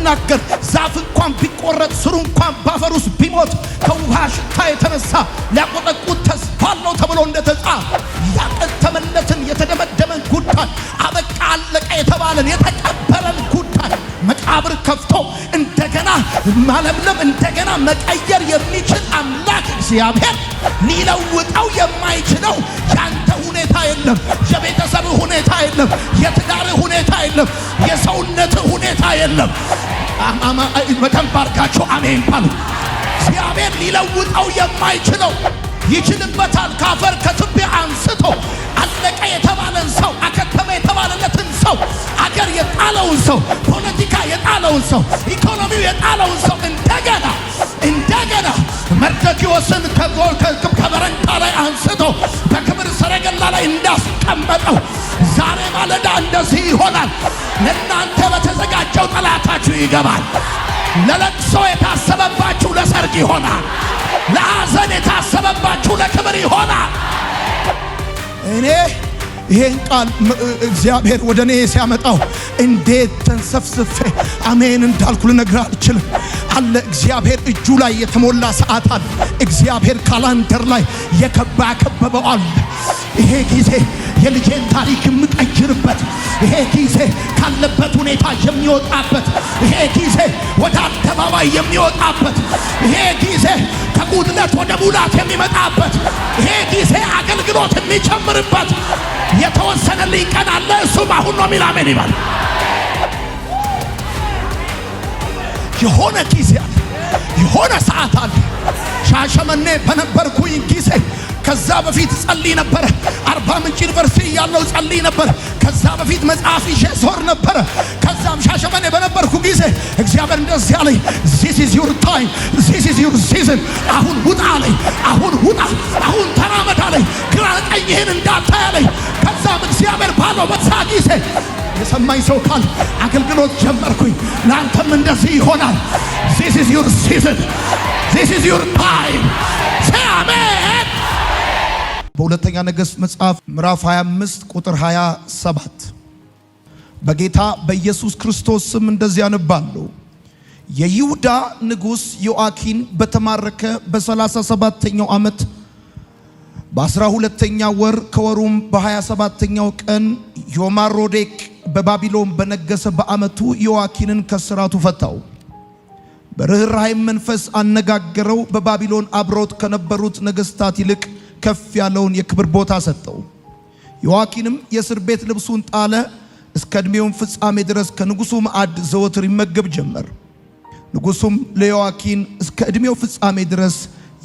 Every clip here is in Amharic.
ሲናገር ዛፍ እንኳን ቢቆረጥ ስሩ እንኳን ባፈር ውስጥ ቢሞት ከውሃ ሽታ የተነሳ ሊያቆጠቁት ተስፋ አለው ተብሎ እንደተጻፈ ያቀተመለትን የተደመደመን ጉዳይ አበቃ አለቀ የተባለን የተቀበለን ጉዳይ መቃብር ከፍቶ እንደገና ማለምለም እንደገና መቀየር የሚችል አምላክ እግዚአብሔር ሊለውጠው የማይችለው ያንተ ሁኔታ የለም፣ የቤተሰብ ሁኔታ የለም፣ የትዳር ሁኔታ የለም፣ የሰውነት ሁኔታ የለም። በደንብ አድርጋችሁ አሜን ባሉ። እግዚአብሔር ሊለውጠው የማይችለው ይችልበታል። ካፈር ከትቢያ አንስቶ አለቀ የተባለን ሰው አከተመ የተባለለትን ሰው አገር የጣለውን ሰው ፖለቲካ የጣለውን ሰው ኢኮኖሚው የጣለውን ሰው እንደገና መርዶክዮስን ከበረንዳ ላይ አንስቶ በክብር ሰረገላ ላይ እንዳስቀመጠው ዛሬ ማለዳ እንደዚህ ይሆናል። ለእናንተ በተዘጋጀው ጠላታችሁ ይገባል። ለለቅሶ የታሰበባችሁ ለሰርግ ይሆናል። ለሐዘን የታሰበባችሁ ለክብር ይሆናል። እኔ ይሄን ቃል እግዚአብሔር ወደ እኔ ሲያመጣው እንዴት ተንሰፍስፌ አሜን እንዳልኩ ልነግርህ አልችልም። አለ እግዚአብሔር እጁ ላይ የተሞላ ሰዓት አለ። እግዚአብሔር ካላንደር ላይ ያከበበው አለ። ይሄ ጊዜ የልጄን ታሪክ የምቀይርበት፣ ይሄ ጊዜ ካለበት ሁኔታ የሚወጣበት፣ ይሄ ጊዜ ወደ አደባባይ የሚወጣበት፣ ይሄ ጊዜ ከጉድለት ወደ ሙላት የሚመጣበት፣ ይሄ ጊዜ አገልግሎት የሚጨምርበት የተወሰነልኝ ቀን አለ። እሱም አሁን ነው የሚል አሜን ይባል። የሆነ ጊዜ አለ፣ የሆነ ሰዓት አለ። ሻሸመኔ በነበርኩኝ ጊዜ ከዛ በፊት ጸልይ ነበር። አርባ ምንጭ ዩኒቨርሲቲ ያለው ጸልይ ነበር። ከዛ በፊት መጽሐፍ ይዤ ዞር ነበር። ከዛም ሻሸመኔ በነበርኩ ጊዜ እግዚአብሔር እንደዚህ አለኝ፣ this is your time, this is your season። አሁን ውጣ አለኝ፣ አሁን ውጣ፣ አሁን ተራመድ አለኝ፣ ግራ ቀኝህን እንዳታይ አለኝ። ከዛም እግዚአብሔር ባለው በዛ ጊዜ የሰማኝ ሰው ካል አገልግሎት ጀመርኩኝ። ለአንተም እንደዚህ ይሆናል። this is your season, this is your time። say amen። በሁለተኛ ነገሥት መጽሐፍ ምዕራፍ 25 ቁጥር 27 በጌታ በኢየሱስ ክርስቶስ ስም እንደዚህ አነባለሁ። የይሁዳ ንጉሥ ዮአኪን በተማረከ በ37ኛው ዓመት በ12ኛው ወር ከወሩም በ27ኛው ቀን ዮማሮዴቅ በባቢሎን በነገሰ በዓመቱ ዮአኪንን ከስራቱ ፈታው። በርኅራኄም መንፈስ አነጋገረው። በባቢሎን አብሮት ከነበሩት ነገሥታት ይልቅ ከፍ ያለውን የክብር ቦታ ሰጠው። ዮአኪንም የእስር ቤት ልብሱን ጣለ። እስከ ዕድሜውም ፍጻሜ ድረስ ከንጉሡ ማዕድ ዘወትር ይመገብ ጀመር። ንጉሡም ለዮአኪን እስከ ዕድሜው ፍጻሜ ድረስ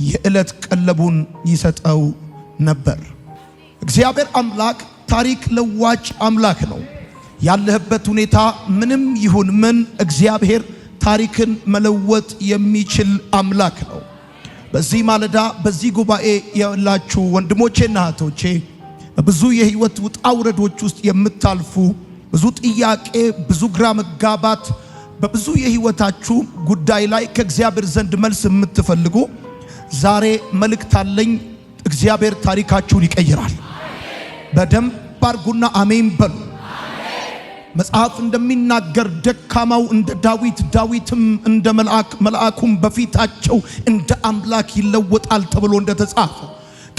የዕለት ቀለቡን ይሰጠው ነበር። እግዚአብሔር አምላክ ታሪክ ለዋጭ አምላክ ነው። ያለህበት ሁኔታ ምንም ይሁን ምን እግዚአብሔር ታሪክን መለወጥ የሚችል አምላክ ነው። በዚህ ማለዳ በዚህ ጉባኤ ያላችሁ ወንድሞቼና እህቶቼ ብዙ የህይወት ውጣ ውረዶች ውስጥ የምታልፉ ብዙ ጥያቄ፣ ብዙ ግራ መጋባት በብዙ የህይወታችሁ ጉዳይ ላይ ከእግዚአብሔር ዘንድ መልስ የምትፈልጉ ዛሬ መልእክት አለኝ። እግዚአብሔር ታሪካችሁን ይቀይራል። በደንብ አድርጉና አሜን በሉ። መጽሐፍ እንደሚናገር ደካማው እንደ ዳዊት፣ ዳዊትም እንደ መልአክ፣ መልአኩም በፊታቸው እንደ አምላክ ይለወጣል ተብሎ እንደተጻፈ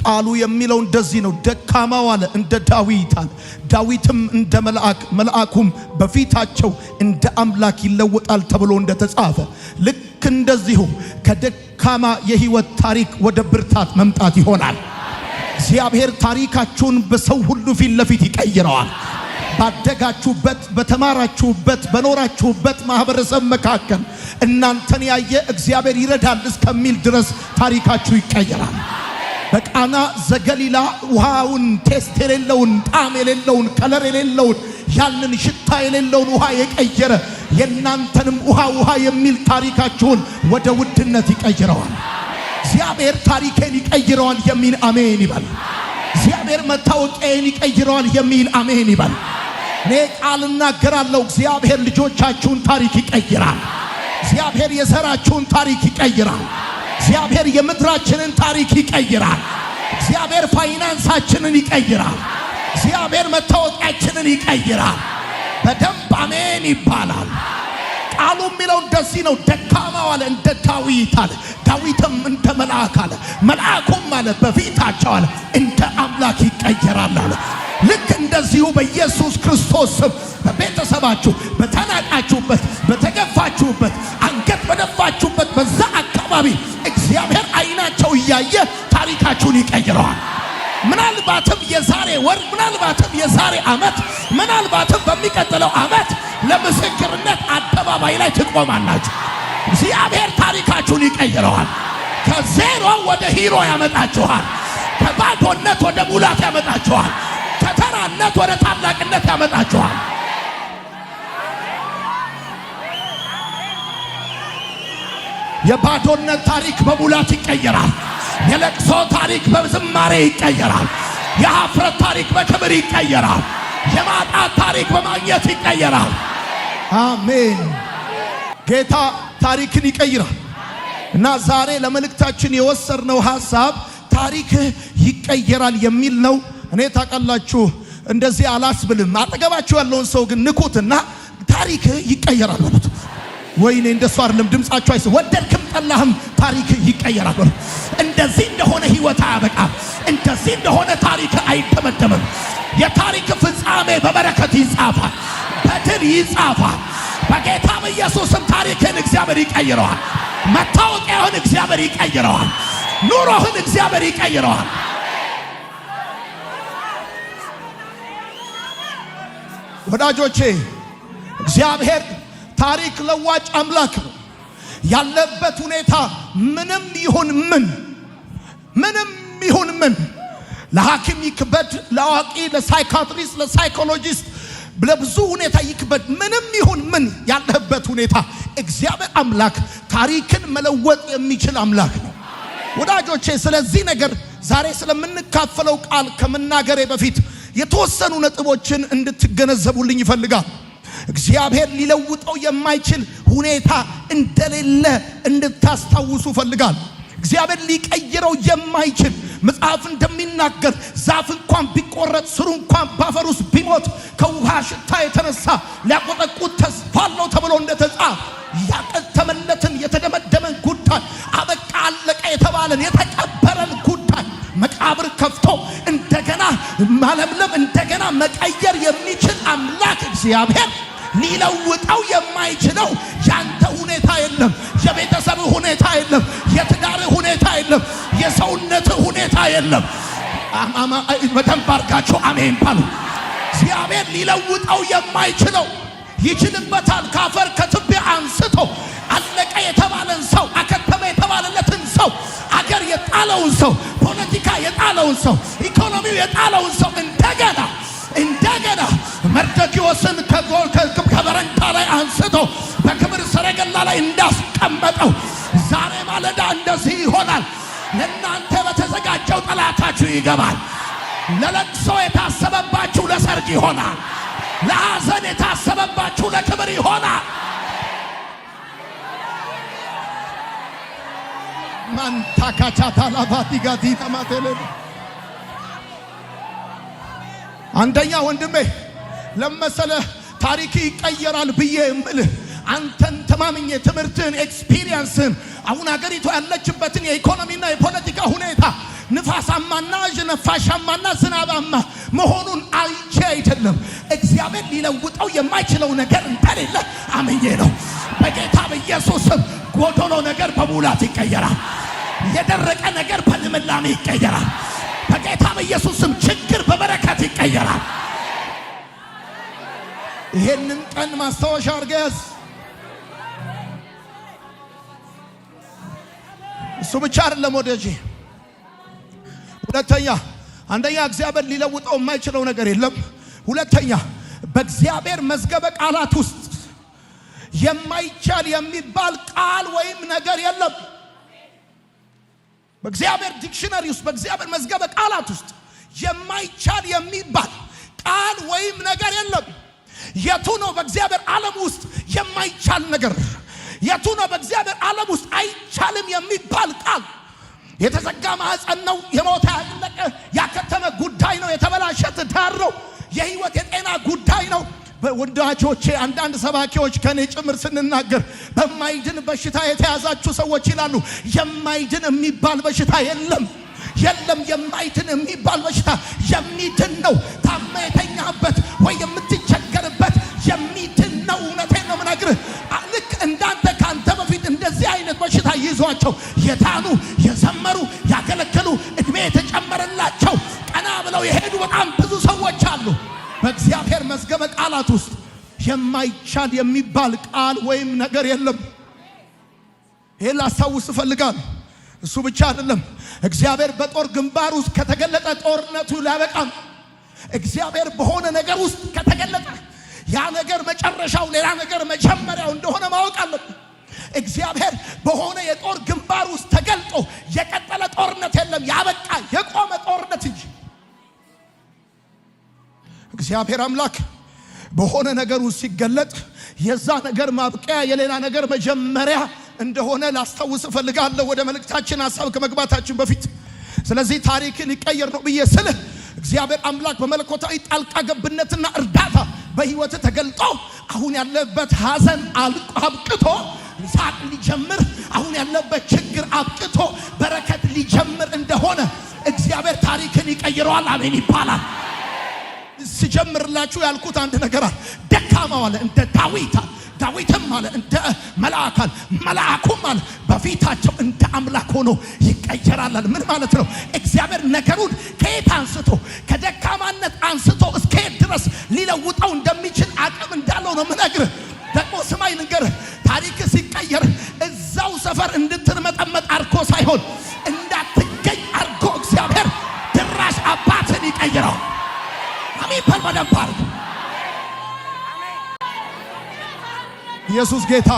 ቃሉ የሚለው እንደዚህ ነው። ደካማው አለ እንደ ዳዊት አለ፣ ዳዊትም እንደ መልአክ፣ መልአኩም በፊታቸው እንደ አምላክ ይለወጣል ተብሎ እንደተጻፈ ልክ እንደዚሁ ከደካማ የህይወት ታሪክ ወደ ብርታት መምጣት ይሆናል። እግዚአብሔር ታሪካችሁን በሰው ሁሉ ፊት ለፊት ይቀይረዋል። ባደጋችሁበት፣ በተማራችሁበት፣ በኖራችሁበት ማህበረሰብ መካከል እናንተን ያየ እግዚአብሔር ይረዳል እስከሚል ድረስ ታሪካችሁ ይቀየራል። በቃና ዘገሊላ ውሃውን ቴስት የሌለውን፣ ጣዕም የሌለውን፣ ከለር የሌለውን፣ ያንን ሽታ የሌለውን ውሃ የቀየረ የእናንተንም ውሃ የሚል ታሪካችሁን ወደ ውድነት ይቀይረዋል። እግዚአብሔር ታሪኬን ይቀይረዋል የሚል አሜን ይበል። እግዚአብሔር መታወቂያን ይቀይረዋል የሚል አሜን ይበል። እኔ ቃል እናገራለሁ። እግዚአብሔር ልጆቻችሁን ታሪክ ይቀይራል። እግዚአብሔር የዘራችሁን ታሪክ ይቀይራል። እግዚአብሔር የምድራችንን ታሪክ ይቀይራል። እግዚአብሔር ፋይናንሳችንን ይቀይራል። እግዚአብሔር መታወቂያችንን ይቀይራል። በደንብ አሜን ይባላል። ቃሉ ቃሉ የሚለው እንደዚህ ነው። ደካማው አለ እንደ ዳዊት አለ፣ ዳዊትም እንደ መልአክ አለ፣ መልአኩም አለ በፊታቸው አለ እንደ አምላክ ይቀየራል አለ። ልክ እንደዚሁ በኢየሱስ ክርስቶስ ስም በቤተሰባችሁ በተናቃችሁበት በተገፋችሁበት አንገት በደፋችሁበት በዛ አካባቢ እግዚአብሔር አይናቸው እያየ ታሪካችሁን ይቀይረዋል። ምናልባትም የዛሬ ወር፣ ምናልባትም የዛሬ ዓመት፣ ምናልባትም በሚቀጥለው ዓመት ለምስክርነት አደባባይ ላይ ትቆማላችሁ። እግዚአብሔር ታሪካችሁን ይቀይረዋል። ከዜሮ ወደ ሂሮ ያመጣችኋል። ከባዶነት ወደ ሙላት ያመጣችኋል። ከተራነት ወደ ታላቅነት ያመጣችኋል። የባዶነት ታሪክ በሙላት ይቀየራል። የለቅሶ ታሪክ በዝማሬ ይቀየራል። የኀፍረት ታሪክ በክብር ይቀየራል። የማጣት ታሪክ በማግኘት ይቀየራል። አሜን። ጌታ ታሪክን ይቀይራል። እና ዛሬ ለመልእክታችን የወሰድነው ሐሳብ ታሪክ ይቀየራል የሚል ነው። እኔ ታውቃላችሁ እንደዚህ አላስብልም። አጠገባችሁ ያለውን ሰው ግን ንኩትና ታሪክ ይቀየራል በሉት። ወይኔ እንደሱ አይደለም ድምጻችሁ አይሰ ወደድክም ጠላህም ታሪክ ይቀየራል በሉት። እንደዚህ እንደሆነ ህይወት አያበቃም። እንደዚህ እንደሆነ ታሪክ አይደመደምም። የታሪክ ፍጻሜ በበረከት ይጻፋል፣ በድል ይጻፋል። በጌታ በኢየሱስም ታሪክን እግዚአብሔር ይቀይረዋል። መታወቂያውን እግዚአብሔር ይቀይረዋል። ኑሮህን እግዚአብሔር ይቀይረዋል። ወዳጆቼ እግዚአብሔር ታሪክ ለዋጭ አምላክ ነው። ያለበት ሁኔታ ምንም ይሁን ምን ለሐኪም ይክበድ፣ ለአዋቂ፣ ለሳይካትሪስት፣ ለሳይኮሎጂስት ለብዙ ሁኔታ ይክበድ፣ ምንም ይሁን ምን ያለበት ሁኔታ እግዚአብሔር አምላክ ታሪክን መለወጥ የሚችል አምላክ ነው። ወዳጆቼ ስለዚህ ነገር ዛሬ ስለምንካፈለው ቃል ከመናገሬ በፊት የተወሰኑ ነጥቦችን እንድትገነዘቡልኝ ይፈልጋል። እግዚአብሔር ሊለውጠው የማይችል ሁኔታ እንደሌለ እንድታስታውሱ ፈልጋል። እግዚአብሔር ሊቀይረው የማይችል መጽሐፍ እንደሚናገር ዛፍ እንኳን ቢቆረጥ ስሩ እንኳን ባፈር ውስጥ ቢሞት ከውሃ ሽታ የተነሳ ሊያቆጠቁት ተስፋ አለው ተብሎ እንደተጻፈ ያቀተመለትን የተደመደመን ጉዳይ አበቃ አለቀ የተባለን የተቀበረን ጉዳይ መቃብር ከፍቶ እንደገና ማለምለም እንደገና መቀየር የሚችል አምላክ እግዚአብሔር ሊለውጠው የማይችለው ያንተ ሁኔታ የለም፣ የቤተሰብ ሁኔታ የለም፣ የትዳር ሁኔታ የለም፣ የሰውነት ሁኔታ የለም። በደንብ አድርጋችሁ አሜን ባሉ። እግዚአብሔር ሊለውጠው የማይችለው ይችልበታል። ካፈር ከትቢያ አንስቶ አለቀ የተባለን ሰው፣ አከተመ የተባለለትን ሰው፣ አገር የጣለውን ሰው፣ ፖለቲካ የጣለውን ሰው፣ ኢኮኖሚው የጣለውን ሰው እንደገና መርዶክዮስን ከበረንታ ላይ አንስቶ በክብር ሰረገላ ላይ እንዳስቀመጠው ዛሬ ማለዳ እንደዚህ ይሆናል። ለእናንተ በተዘጋጀው ጠላታችሁ ይገባል። ለለቅሶ የታሰበባችሁ ለሰርግ ይሆናል። ለሐዘን የታሰበባችሁ ለክብር ይሆናል። ማንታካቻታ ላባቲጋቲ ተማተለ አንደኛ ወንድሜ ለመሰለ ታሪክ ይቀየራል ብዬ እምልህ አንተን ተማምኜ ትምህርትን ኤክስፒሪየንስን አሁን አገሪቱ ያለችበትን የኢኮኖሚና የፖለቲካ ሁኔታ ንፋሳማና ነፋሻማና ዝናባማ መሆኑን አይቼ አይደለም። እግዚአብሔር ሊለውጠው የማይችለው ነገር እንደሌለ አምኜ ነው። በጌታ በኢየሱስም ጎዶሎ ነገር በሙላት ይቀየራል። የደረቀ ነገር በልምላሜ ይቀየራል። በጌታ በኢየሱስም ችግር በበረከት ይቀየራል። ይሄንን ቀን ማስታወሻ አድርገህ እሱ ብቻ አይደለም ወዳጄ። ሁለተኛ አንደኛ እግዚአብሔር ሊለውጠው የማይችለው ነገር የለም። ሁለተኛ በእግዚአብሔር መዝገበ ቃላት ውስጥ የማይቻል የሚባል ቃል ወይም ነገር የለም። በእግዚአብሔር ዲክሽነሪ ውስጥ በእግዚአብሔር መዝገበ ቃላት ውስጥ የማይቻል የሚባል ቃል ወይም ነገር የለም። የቱ ነው በእግዚአብሔር ዓለም ውስጥ የማይቻል ነገር? የቱ ነው በእግዚአብሔር ዓለም ውስጥ አይቻልም የሚባል ቃል? የተዘጋ ማህፀን ነው፣ የሞተ ያለቀ ያከተመ ጉዳይ ነው፣ የተበላሸ ትዳር ነው፣ የህይወት የጤና ጉዳይ ነው። ወዳጆቼ አንዳንድ ሰባኪዎች ከኔ ጭምር ስንናገር በማይድን በሽታ የተያዛችሁ ሰዎች ይላሉ። የማይድን የሚባል በሽታ የለም። የማይድን የሚባል በሽታ የሚድን ነው። ታማ የተኛበት ወይ የምትቸገርበት የሚድን ነው። እውነቴን ነው የምነግርህ። ልክ እንዳንተ ካንተ በፊት እንደዚህ አይነት በሽታ ይዟቸው የዳኑ የዘመሩ ያገለገሉ እድሜ የተጨመረላቸው ቀና ብለው የሄዱ በጣም ብዙ ሰዎች አሉ። በእግዚአብሔር መዝገበ ቃላት ውስጥ የማይቻል የሚባል ቃል ወይም ነገር የለም። ይሄን ላስታውስ እፈልጋለሁ። እሱ ብቻ አይደለም። እግዚአብሔር በጦር ግንባር ውስጥ ከተገለጠ ጦርነቱ ላበቃም። እግዚአብሔር በሆነ ነገር ውስጥ ከተገለጠ ያ ነገር መጨረሻው ሌላ ነገር መጀመሪያው እንደሆነ ማወቅ አለብን። እግዚአብሔር በሆነ የጦር ግንባር ውስጥ ተገልጦ የቀጠለ ጦርነት የለም፣ ያበቃ የቆመ ጦርነት እንጂ። እግዚአብሔር አምላክ በሆነ ነገር ውስጥ ሲገለጥ የዛ ነገር ማብቂያ የሌላ ነገር መጀመሪያ እንደሆነ ላስታውስ እፈልጋለሁ ወደ መልእክታችን ሐሳብ ከመግባታችን በፊት። ስለዚህ ታሪክን ይቀየር ነው ብዬ ስልህ እግዚአብሔር አምላክ በመለኮታዊ ጣልቃ ገብነትና እርዳታ በህይወት ተገልጦ አሁን ያለበት ሐዘን አብቅቶ ሳቅ ሊጀምር፣ አሁን ያለበት ችግር አብቅቶ በረከት ሊጀምር እንደሆነ እግዚአብሔር ታሪክን ይቀይረዋል። አሜን ይባላል። ሲጀምርላችሁ ያልኩት አንድ ነገር አለ። ደካማው አለ እንደ ዳዊትም አለ እንደ መልአካል፣ መልአኩም አለ በፊታቸው እንደ አምላክ ሆኖ ይቀየራል። ምን ማለት ነው? እግዚአብሔር ነገሩን ከየት አንስቶ ከደካማነት አንስቶ እስከየት ድረስ ሊለውጠው እንደሚችል አቅም እንዳለው ነው የምነግርህ። ደግሞ ስማኝ ልንገርህ፣ ታሪክ ሲቀየር እዛው ሰፈር እንድትመጠመጥ አርጎ ሳይሆን እንዳትገኝ አርጎ እግዚአብሔር ድራሽ አባትን ይቀይረው። አሜን በደንብ ኢየሱስ ጌታ።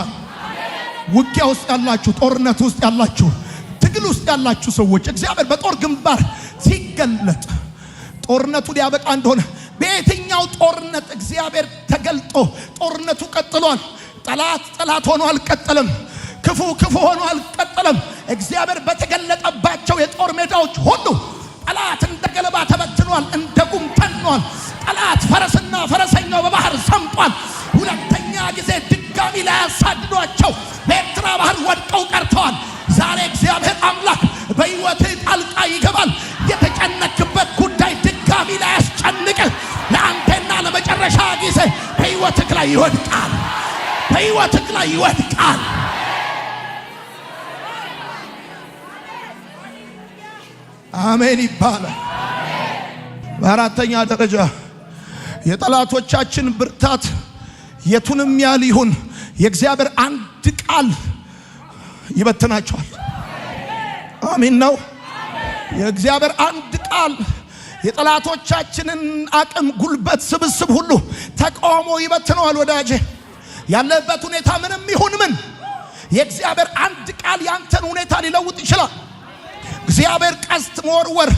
ውጊያ ውስጥ ያላችሁ፣ ጦርነት ውስጥ ያላችሁ፣ ትግል ውስጥ ያላችሁ ሰዎች እግዚአብሔር በጦር ግንባር ሲገለጥ ጦርነቱ ሊያበቃ እንደሆነ በየትኛው ጦርነት እግዚአብሔር ተገልጦ ጦርነቱ ቀጥሏል። ጠላት ሆኖ አልቀጠለም። ክፉ ሆኖ አልቀጠለም። እግዚአብሔር በተገለጠባቸው የጦር ሜዳዎች ሁሉ ጠላት እንደ ገለባ ተበትኗል፣ እንደ ጉም ተኗል። ጠላት ፈረስና ፈረሰኛው በባህር ሰምጧል። ሁለተኛ ጊዜ ድጋሚ ላይ ያሳድዷቸው በኤርትራ ባህር ወድቀው ቀርተዋል። ዛሬ እግዚአብሔር አምላክ በሕይወትህ ጣልቃ ይገባል። የተጨነክበት ጉዳይ ድጋሚ ላይ ያስጨንቅህ ለአንተና ለመጨረሻ ጊዜ በሕይወትህ ላይ ይወድቃል። በሕይወትህ ላይ ይወድቃል። አሜን ይባላል። በአራተኛ ደረጃ የጠላቶቻችን ብርታት የቱንም ያህል ይሁን የእግዚአብሔር አንድ ቃል ይበትናቸዋል። አሜን ነው። የእግዚአብሔር አንድ ቃል የጠላቶቻችንን አቅም፣ ጉልበት፣ ስብስብ ሁሉ ተቃውሞ ይበትነዋል። ወዳጄ ያለበት ሁኔታ ምንም ይሁን ምን የእግዚአብሔር አንድ ቃል ያንተን ሁኔታ ሊለውጥ ይችላል። እግዚአብሔር ቀስት መወርወር፣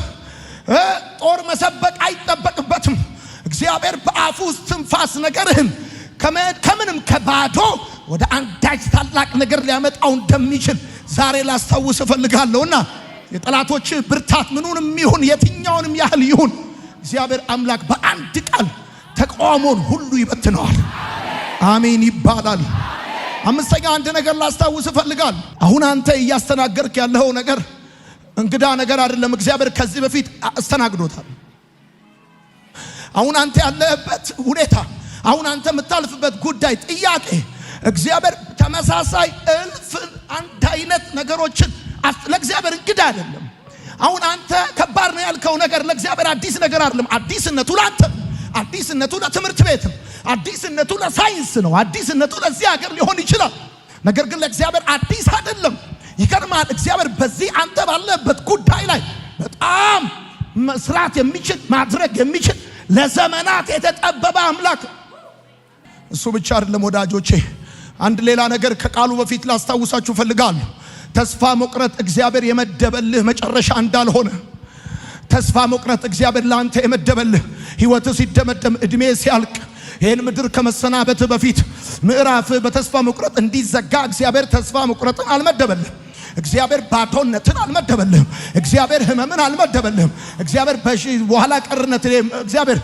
ጦር መሰበቅ አይጠበቅበትም። እግዚአብሔር በአፉ ውስጥ ትንፋስ ነገርህን ከምንም ከባዶ ወደ አንዳች ታላቅ ነገር ሊያመጣው እንደሚችል ዛሬ ላስታውስ እፈልጋለሁና የጠላቶች ብርታት ምኑንም ይሁን የትኛውንም ያህል ይሁን እግዚአብሔር አምላክ በአንድ ቃል ተቃውሞን ሁሉ ይበትነዋል። አሜን ይባላል። አምስተኛ አንድ ነገር ላስታውስ እፈልጋለሁ። አሁን አንተ እያስተናገርክ ያለው ነገር እንግዳ ነገር አይደለም። እግዚአብሔር ከዚህ በፊት አስተናግዶታል። አሁን አንተ ያለህበት ሁኔታ፣ አሁን አንተ የምታልፍበት ጉዳይ፣ ጥያቄ እግዚአብሔር ተመሳሳይ እልፍ አንድ አይነት ነገሮችን ለእግዚአብሔር እንግዳ አይደለም። አሁን አንተ ከባድ ነው ያልከው ነገር ለእግዚአብሔር አዲስ ነገር አይደለም። አዲስነቱ ለአንተ፣ አዲስነቱ ለትምህርት ቤት፣ አዲስነቱ ለሳይንስ ነው፣ አዲስነቱ ለዚህ ሀገር ሊሆን ይችላል። ነገር ግን ለእግዚአብሔር አዲስ አይደለም። ይገርማል። እግዚአብሔር በዚህ አንተ ባለበት ጉዳይ ላይ በጣም መስራት የሚችል ማድረግ የሚችል ለዘመናት የተጠበበ አምላክ። እሱ ብቻ አይደለም ወዳጆቼ፣ አንድ ሌላ ነገር ከቃሉ በፊት ላስታውሳችሁ ፈልጋለሁ። ተስፋ መቁረጥ እግዚአብሔር የመደበልህ መጨረሻ እንዳልሆነ፣ ተስፋ መቁረጥ እግዚአብሔር ለአንተ የመደበልህ ሕይወትህ ሲደመደም፣ እድሜ ሲያልቅ፣ ይህን ምድር ከመሰናበት በፊት ምዕራፍ በተስፋ መቁረጥ እንዲዘጋ እግዚአብሔር ተስፋ መቁረጥን አልመደበልህም። እግዚአብሔር ባዶነትን አልመደበልህም። እግዚአብሔር ህመምን አልመደበልህም። እግዚአብሔር በኋላ ቀርነት እግዚአብሔር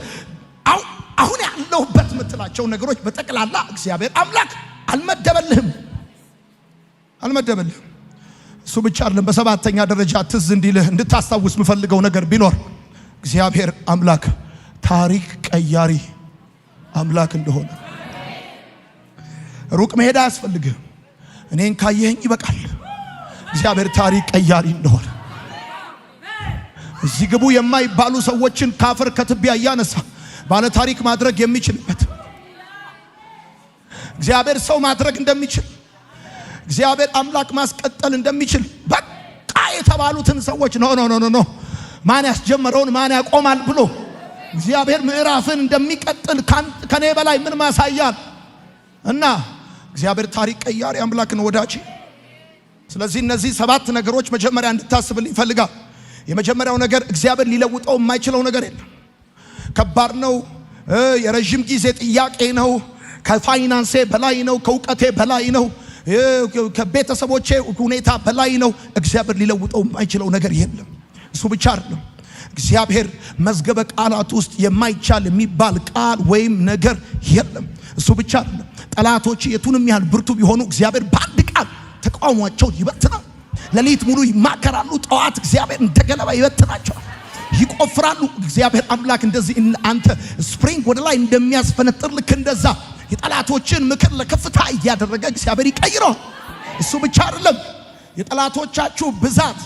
አሁን ያለውበት ምትላቸው ነገሮች በጠቅላላ እግዚአብሔር አምላክ አልመደበልህም። እሱ ብቻ አይደለም። በሰባተኛ ደረጃ ትዝ እንዲልህ እንድታስታውስ ምፈልገው ነገር ቢኖር እግዚአብሔር አምላክ ታሪክ ቀያሪ አምላክ እንደሆነ። ሩቅ መሄድ አያስፈልግም። እኔን ካየኸኝ ይበቃል። እግዚአብሔር ታሪክ ቀያሪ እንደሆነ እዚህ ግቡ የማይባሉ ሰዎችን ካፈር ከትቢያ ያነሳ ባለ ታሪክ ማድረግ የሚችልበት እግዚአብሔር ሰው ማድረግ እንደሚችል እግዚአብሔር አምላክ ማስቀጠል እንደሚችል በቃ የተባሉትን ሰዎች ኖ ማን ያስጀመረውን ማን ያቆማል ብሎ እግዚአብሔር ምዕራፍን እንደሚቀጥል ከኔ በላይ ምን ማሳያል? እና እግዚአብሔር ታሪክ ቀያሪ አምላክ ነው ወዳጅ። ስለዚህ እነዚህ ሰባት ነገሮች መጀመሪያ እንድታስብልኝ ይፈልጋል። የመጀመሪያው ነገር እግዚአብሔር ሊለውጠው የማይችለው ነገር የለም። ከባድ ነው። የረጅም ጊዜ ጥያቄ ነው። ከፋይናንሴ በላይ ነው። ከእውቀቴ በላይ ነው። ከቤተሰቦቼ ሁኔታ በላይ ነው። እግዚአብሔር ሊለውጠው የማይችለው ነገር የለም። እሱ ብቻ አይደለም። እግዚአብሔር መዝገበ ቃላት ውስጥ የማይቻል የሚባል ቃል ወይም ነገር የለም። እሱ ብቻ አይደለም። ጠላቶች የቱንም ያህል ብርቱ ቢሆኑ እግዚአብሔር በአንድ ቃል ተቃውሟቸውን ይበትናል። ሌሊት ሙሉ ይማከራሉ፣ ጠዋት እግዚአብሔር እንደገለባ ይበትናቸዋል። ይቆፍራሉ። እግዚአብሔር አምላክ እንደዚህ አንተ ስፕሪንግ ወደ ላይ እንደሚያስፈነጥር ልክ እንደዛ የጠላቶችን ምክር ለከፍታ እያደረገ እግዚአብሔር ይቀይረዋል። እሱ ብቻ አይደለም። የጠላቶቻችሁ ብዛት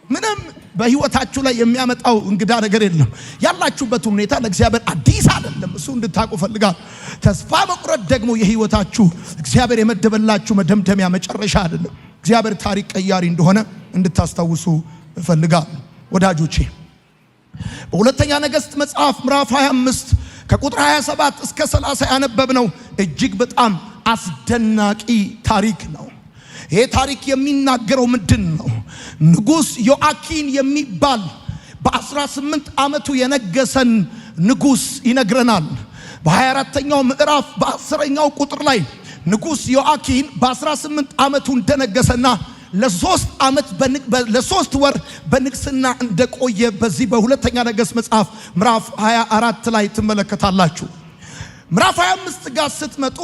ምንም በህይወታችሁ ላይ የሚያመጣው እንግዳ ነገር የለም። ያላችሁበት ሁኔታ ለእግዚአብሔር አዲስ አይደለም። እሱ እንድታውቁ ፈልጋለሁ። ተስፋ መቁረጥ ደግሞ የህይወታችሁ እግዚአብሔር የመደበላችሁ መደምደሚያ መጨረሻ አይደለም። እግዚአብሔር ታሪክ ቀያሪ እንደሆነ እንድታስታውሱ እፈልጋለሁ ወዳጆቼ። በሁለተኛ ነገሥት መጽሐፍ ምዕራፍ 25 ከቁጥር 27 እስከ 30 ያነበብነው እጅግ በጣም አስደናቂ ታሪክ ነው። ይሄ ታሪክ የሚናገረው ምንድን ነው? ንጉስ ዮአኪን የሚባል በ18 ዓመቱ የነገሰን ንጉስ ይነግረናል። በ24ኛው ምዕራፍ በ10ኛው ቁጥር ላይ ንጉስ ዮአኪን በ18 ዓመቱ እንደነገሰና ለሶስት ወር በንግስና እንደቆየ በዚህ በሁለተኛ ነገሥት መጽሐፍ ምዕራፍ 24 ላይ ትመለከታላችሁ። ምዕራፍ 25 ጋር ስትመጡ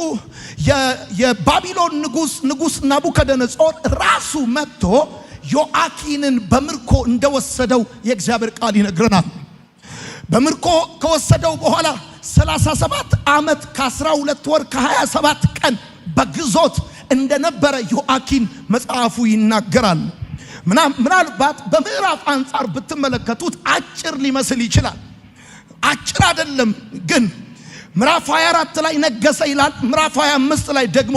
የባቢሎን ንጉስ ናቡከደነጾር ራሱ መጥቶ ዮአኪንን በምርኮ እንደወሰደው የእግዚአብሔር ቃል ይነግረናል። በምርኮ ከወሰደው በኋላ 37 ዓመት ከ12 ወር ከ27 ቀን በግዞት እንደነበረ ዮአኪን መጽሐፉ ይናገራል። ምናልባት በምዕራፍ አንጻር ብትመለከቱት አጭር ሊመስል ይችላል። አጭር አይደለም ግን ምዕራፍ 24 ላይ ነገሰ ይላል። ምዕራፍ 25 ላይ ደግሞ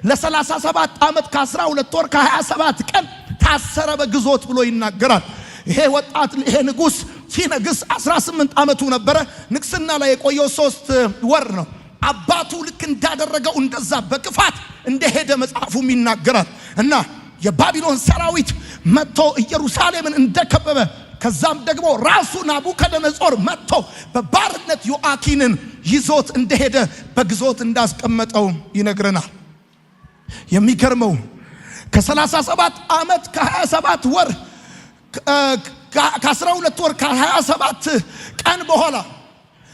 ለ37 ዓመት ከ12 ወር ከ27 ቀን ታሰረ በግዞት ብሎ ይናገራል። ይሄ ወጣት ይሄ ንጉስ ሲነግስ 18 ዓመቱ ነበረ። ንግስና ላይ የቆየው 3 ወር ነው። አባቱ ልክ እንዳደረገው እንደዛ በክፋት እንደሄደ መጽሐፉም ይናገራል። እና የባቢሎን ሰራዊት መጥቶ ኢየሩሳሌምን እንደከበበ ከዛም ደግሞ ራሱ ናቡከደነጾር መጥቶ በባርነት ዮአኪንን ይዞት እንደሄደ በግዞት እንዳስቀመጠው ይነግረናል። የሚገርመው ከ37 ዓመት ከ27 ወር ከ12 ወር ከ27 ቀን በኋላ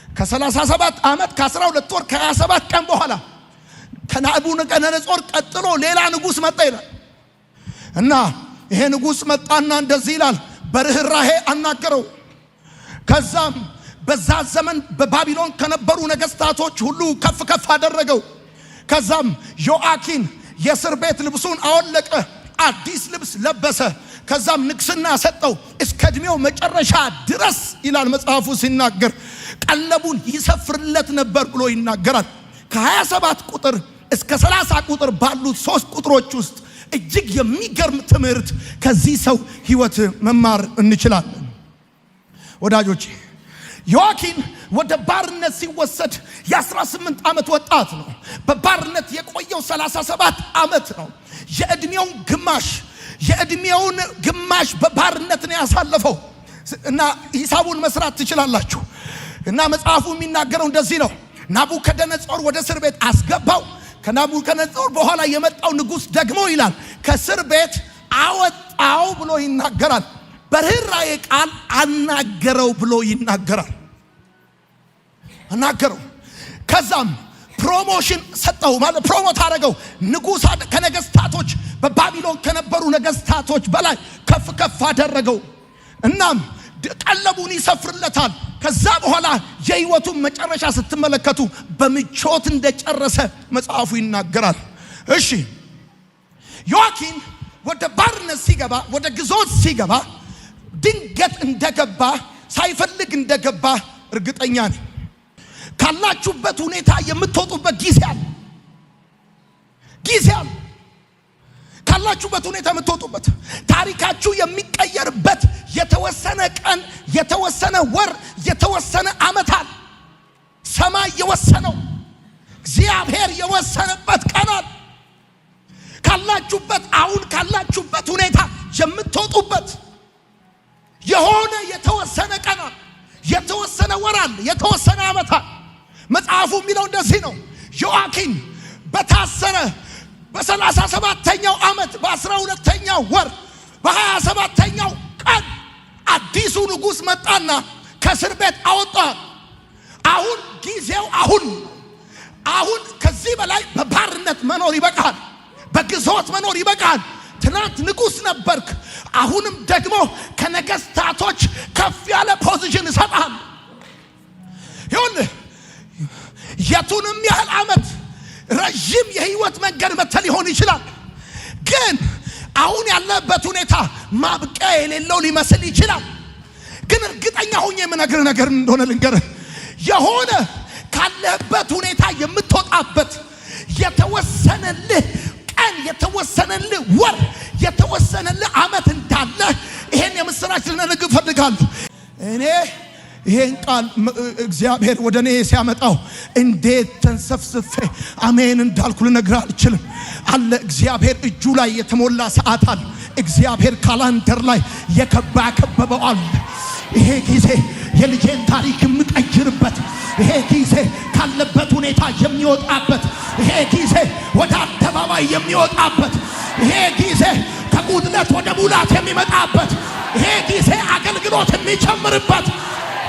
ከ37 ዓመት ከ12 ወር ከ27 ቀን በኋላ ከናቡከደነጾር ቀጥሎ ሌላ ንጉስ መጣ ይላል። እና ይሄ ንጉስ መጣና እንደዚህ ይላል፣ በርህራሄ አናገረው። ከዛም በዛ ዘመን በባቢሎን ከነበሩ ነገስታቶች ሁሉ ከፍ ከፍ አደረገው። ከዛም ዮአኪን የእስር ቤት ልብሱን አወለቀ፣ አዲስ ልብስ ለበሰ። ከዛም ንግስና ሰጠው እስከ ዕድሜው መጨረሻ ድረስ ይላል መጽሐፉ ሲናገር ቀለቡን ይሰፍርለት ነበር ብሎ ይናገራል። ከ27 ቁጥር እስከ 30 ቁጥር ባሉት 3 ቁጥሮች ውስጥ እጅግ የሚገርም ትምህርት ከዚህ ሰው ህይወት መማር እንችላለን ወዳጆቼ። ዮአኪን ወደ ባርነት ሲወሰድ የ18 ዓመት ወጣት ነው። በባርነት የቆየው 37 ዓመት ነው። የእድሜውን ግማሽ በባርነት ነው ያሳለፈው። እና ሂሳቡን መስራት ትችላላችሁ። እና መጽሐፉ የሚናገረው እንደዚህ ነው። ናቡከደነጾር ወደ እስር ቤት አስገባው። ከናቡከደነጾር በኋላ የመጣው ንጉስ ደግሞ ይላል ከእስር ቤት አወጣው ብሎ ይናገራል። በርህራሄ ቃል አናገረው ብሎ ይናገራል። አናገረው ከዛም ፕሮሞሽን ሰጠው ማለት ፕሮሞት አደረገው። ንጉሥ ከነገስታቶች በባቢሎን ከነበሩ ነገስታቶች በላይ ከፍ ከፍ አደረገው። እናም ቀለቡን ይሰፍርለታል። ከዛ በኋላ የህይወቱን መጨረሻ ስትመለከቱ በምቾት እንደጨረሰ መጽሐፉ ይናገራል። እሺ ዮአኪን ወደ ባርነት ሲገባ ወደ ግዞት ሲገባ ድንገት እንደገባ ሳይፈልግ እንደገባ እርግጠኛ ነኝ። ካላችሁበት ሁኔታ የምትወጡበት ጊዜ አለ። ካላችሁበት ሁኔታ የምትወጡበት ታሪካችሁ የሚቀየርበት የተወሰነ ቀን፣ የተወሰነ ወር፣ የተወሰነ ዓመት አለ። ሰማይ የወሰነው እግዚአብሔር የወሰነበት ቀን አለ። ካላችሁበት አሁን ካላችሁበት ሁኔታ የምትወጡበት የሆነ የተወሰነ ቀን አለ፣ የተወሰነ ወር አለ፣ የተወሰነ ዓመት አለ። መጽሐፉ የሚለው እንደዚህ ነው። ዮአኪን በታሰረ በ37ኛው ዓመት በ12ኛው ወር በ27ኛው ቀን አዲሱ ንጉሥ መጣና ከእስር ቤት አወጣ። አሁን ጊዜው አሁን ከዚህ በላይ በባርነት መኖር ይበቃል፣ በግዞት መኖር ይበቃል። ትናንት ንጉሥ ነበርክ፣ አሁንም ደግሞ ከነገስታቶች ከፍ ያለ ፖዚሽን ይሰጣል። ይሁን የቱንም ያህል ዓመት ረጅም የህይወት መንገድ መተል ሊሆን ይችላል። ግን አሁን ያለበት ሁኔታ ማብቂያ የሌለው ሊመስል ይችላል። ግን እርግጠኛ ሆኜ የምነግር ነገር እንደሆነ ልንገርህ፣ የሆነ ካለበት ሁኔታ የምትወጣበት የተወሰነልህ ቀን፣ የተወሰነልህ ወር፣ የተወሰነልህ ዓመት እንዳለ ይሄን የምስራች ልነግርህ እፈልጋለሁ። እኔ ይሄን ቃል እግዚአብሔር ወደ እኔ ሲያመጣው እንዴት ተንሰፍስፌ አሜን እንዳልኩ ልነግርህ አልችልም። አለ እግዚአብሔር እጁ ላይ የተሞላ ሰዓት አለ። እግዚአብሔር ካላንደር ላይ ያከበበው አለ። ይሄ ጊዜ የልጄን ታሪክ የምቀይርበት፣ ይሄ ጊዜ ካለበት ሁኔታ የሚወጣበት፣ ይሄ ጊዜ ወደ አደባባይ የሚወጣበት፣ ይሄ ጊዜ ከጉድለት ወደ ሙላት የሚመጣበት፣ ይሄ ጊዜ አገልግሎት የሚጨምርበት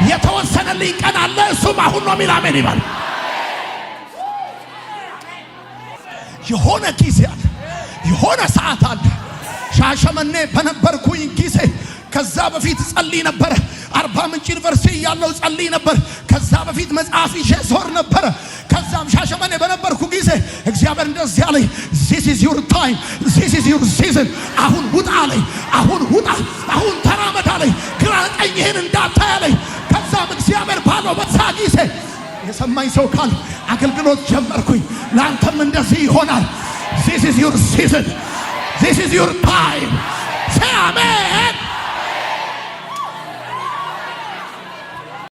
የተወሰነልኝ ቀን አለ። እሱም አሁን ነው የሚል አሜን ይባል። የሆነ ጊዜ አለ፣ የሆነ ሰዓት አለ። ሻሸመኔ በነበርኩኝ ጊዜ ከዛ በፊት ጸልይ ነበር። አርባ ምንጭ ዩኒቨርሲቲ ያለው ጸልይ ነበር። ከዛ በፊት መጽሐፍ ይዤ ዞር ነበር። ከዛም ሻሸመኔ በነበርኩ ጊዜ እግዚአብሔር እንደዚህ አለኝ፣ this is your time, this is your season። አሁን ውጣ አለኝ፣ አሁን ውጣ፣ አሁን ተራመድ አለኝ፣ ግራ ቀኝህን እንዳታይ አለኝ። ከዛም እግዚአብሔር ባለው በዛ ጊዜ የሰማኝ ሰው ካል አገልግሎት ጀመርኩኝ። ለአንተም እንደዚህ ይሆናል። this is your season, this is your time። say amen።